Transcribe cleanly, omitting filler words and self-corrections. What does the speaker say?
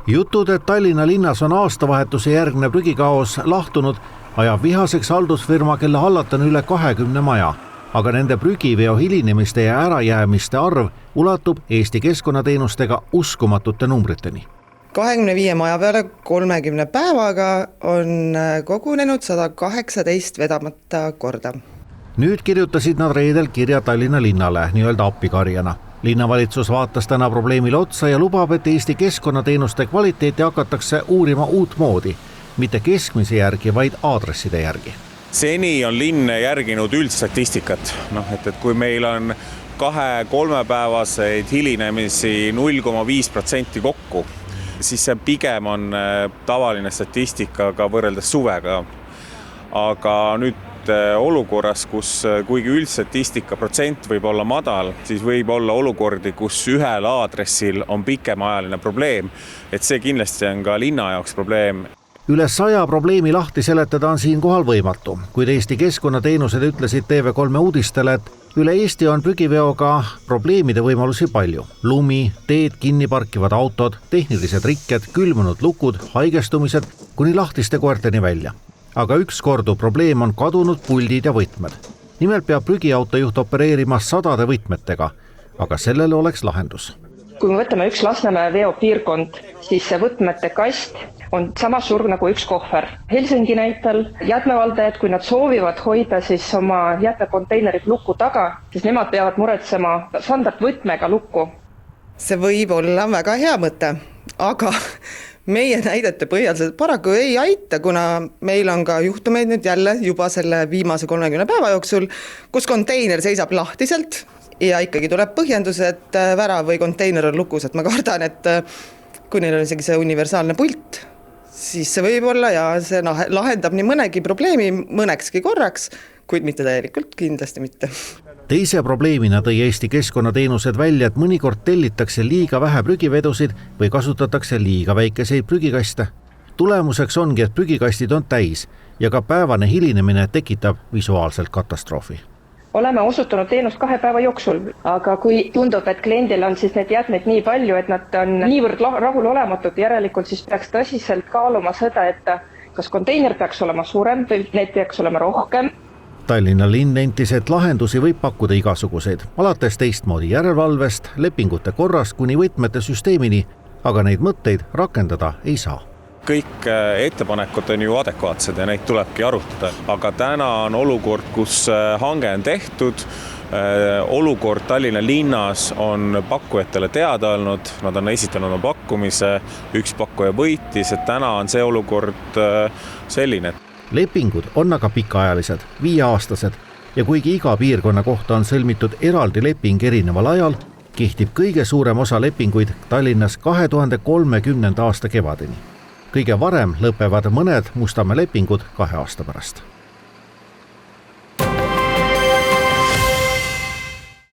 Jutud, et Tallinna linnas on aastavahetuse järgne prügikaos lahtunud, ajab vihaseks haldusfirma, kelle hallata on üle 20 maja. Aga nende prügiveo hilinemiste ja ärajäämiste arv ulatub Eesti keskkonnateenustega uskumatute numbriteni. 25 maja peale 30 päevaga on kogunenud 118 vedamata korda. Nüüd kirjutasid nad reedel kirja Tallinna linnale nii-öelda appikarjana. Linnavalitsus vaatas täna probleemile otsa ja lubab, et Eesti keskkonnateenuste kvaliteeti hakatakse uurima uut moodi, mitte keskmise järgi, vaid aadresside järgi. Seni on linn järginud üldstatistikat, et kui meil on 2-3 päevaseid hilinemisi 0,5% kokku, siis see pigem on tavaline statistika võrreldes suvega. Aga nüüd olukorras, kus kuigi üldstatistika protsent võib olla madal, siis võib olla olukordi, kus ühel aadressil on pikemaajaline probleem, et see kindlasti on ka linna jaoks probleem. Üle 100 probleemi lahti seletada on siinkohal võimatu, kuid Eesti keskkonnateenused ütlesid TV3 uudistele, et üle Eesti on prügiveoga probleemide võimalusi palju. Lumi, teed kinni parkivad autod, tehnilised rikked, külmunud lukud, haigestumised kuni lahtiste koerteni välja. Aga üks kordu probleem on kadunud puldid ja võtmed. Nimelt peab prügiautojuht opereerima sadade võtmetega, aga sellele oleks lahendus. Kui me võtame üks Lasnamäe veopiirkond, siis see võtmete kast on sama suur nagu üks kohver. Helsingi näitel jäätmevaldajad, kui nad soovivad hoida siis oma jäätmekonteinerid luku taga, siis nemad peavad muretsema standardvõtmega lukku. See võib olla väga hea mõte, aga meie näidete põhjal see paraku ei aita, kuna meil on ka juhtumeid nüüd jälle juba selle viimase 30 päeva jooksul, kus konteiner seisab lahtiselt ja ikkagi tuleb põhjendus, et värav või konteiner on lukus. Et ma kardan, et kui neil on isegi see universaalne pult, siis see võib olla ja see lahendab nii mõnegi probleemi mõnekski korraks, kuid mitte täielikult, kindlasti mitte. Teise probleemina tõi Eesti keskkonnateenused välja, et mõnikord tellitakse liiga vähe prügivedusid või kasutatakse liiga väikeseid prügikaste. Tulemuseks ongi, et prügikastid on täis ja ka päevane hilinemine tekitab visuaalselt katastroofi. Oleme osutanud teenust 2 päeva jooksul, aga kui tundub, et kliendil on siis need jäätmeid nii palju, et nad on niivõrd rahulolematud, järelikult siis peaks tõsiselt kaaluma seda, et kas konteiner peaks olema suurem või need peaks olema rohkem. Tallinna linn nentis, et lahendusi võib pakkuda igasuguseid, alates teistmoodi järelevalvest, lepingute korrast kuni võtmete süsteemini, aga neid mõtteid rakendada ei saa. Kõik ettepanekud on ju adekvaatsed ja neid tulebki arutada, aga täna on olukord, kus hange on tehtud, olukord Tallinna linnas on pakkujatele teada olnud, nad on esitanud oma pakkumise, üks pakkuja võitis, et täna on see olukord selline. Lepingud on aga pikaajalised, 5-aastased ja kuigi iga piirkonna kohta on sõlmitud eraldi leping erineval ajal, kehtib kõige suurem osa lepinguid Tallinnas 2030. aasta kevadeni. Kõige varem lõpevad mõned Mustamäe lepingud 2 aasta pärast.